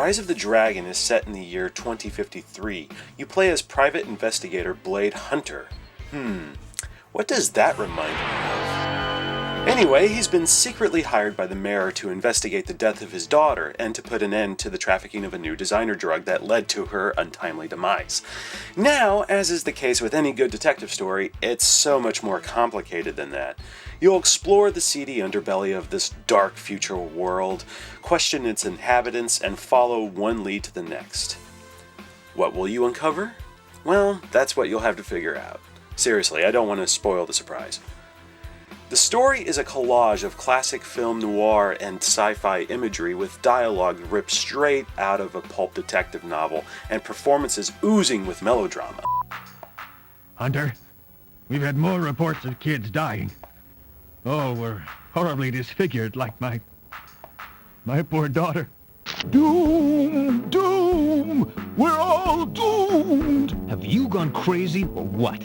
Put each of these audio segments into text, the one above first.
Rise of the Dragon is set in the year 2053. You play as private investigator Blade Hunter. What does that remind me of? Anyway, he's been secretly hired by the mayor to investigate the death of his daughter and to put an end to the trafficking of a new designer drug that led to her untimely demise. Now, as is the case with any good detective story, it's so much more complicated than that. You'll explore the seedy underbelly of this dark future world, question its inhabitants, and follow one lead to the next. What will you uncover? Well, that's what you'll have to figure out. Seriously, I don't want to spoil the surprise. The story is a collage of classic film noir and sci-fi imagery with dialogue ripped straight out of a pulp detective novel and performances oozing with melodrama. Hunter, we've had more reports of kids dying. Oh, we're horribly disfigured like my poor daughter. Doom! Doom! We're all doomed! Have you gone crazy or what?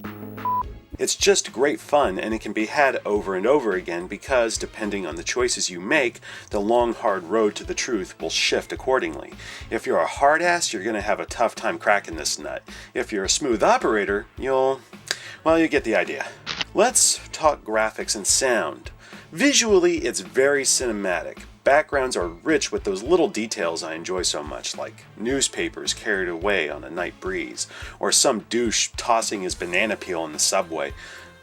It's just great fun, and it can be had over and over again because, depending on the choices you make, the long, hard road to the truth will shift accordingly. If you're a hard ass, you're going to have a tough time cracking this nut. If you're a smooth operator, you get the idea. Let's talk graphics and sound. Visually, it's very cinematic. Backgrounds are rich with those little details I enjoy so much, like newspapers carried away on a night breeze, or some douche tossing his banana peel in the subway.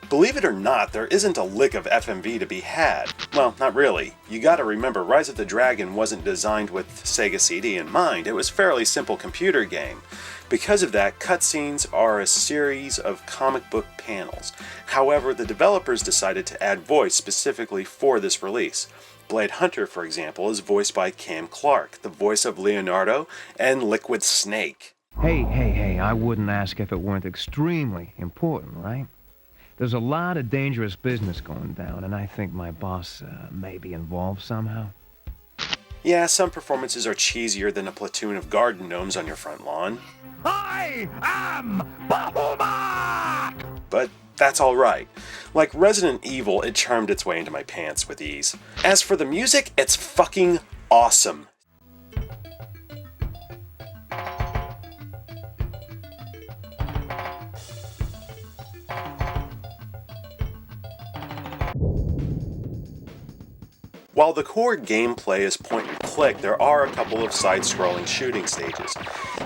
Believe it or not, there isn't a lick of FMV to be had. Well, not really. You gotta remember, Rise of the Dragon wasn't designed with Sega CD in mind. It was a fairly simple computer game. Because of that, cutscenes are a series of comic book panels. However, the developers decided to add voice specifically for this release. Blade Hunter, for example, is voiced by Cam Clark, the voice of Leonardo and Liquid Snake. Hey, I wouldn't ask if it weren't extremely important, right? There's a lot of dangerous business going down, and I think my boss may be involved somehow. Yeah, some performances are cheesier than a platoon of garden gnomes on your front lawn. I am Bahamut! But that's alright. Like Resident Evil, it charmed its way into my pants with ease. As for the music, it's fucking awesome. While the core gameplay is point and click, there are a couple of side-scrolling shooting stages.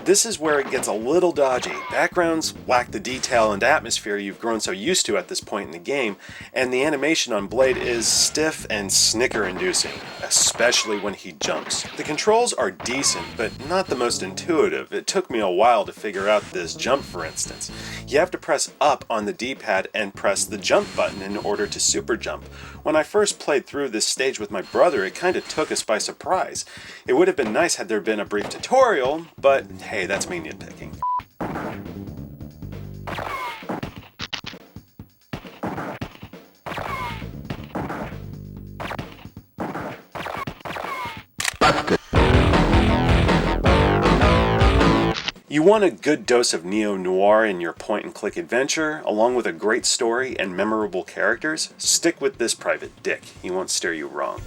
This is where it gets a little dodgy. Backgrounds lack the detail and atmosphere you've grown so used to at this point in the game, and the animation on Blade is stiff and snicker-inducing, especially when he jumps. The controls are decent, but not the most intuitive. It took me a while to figure out this jump, for instance. You have to press up on the D-pad and press the jump button in order to super jump. When I first played through this stage with my brother, it kind of took us by surprise. It would have been nice had there been a brief tutorial, but hey, that's me nitpicking. You want a good dose of neo-noir in your point-and-click adventure, along with a great story and memorable characters? Stick with this private dick. He won't steer you wrong.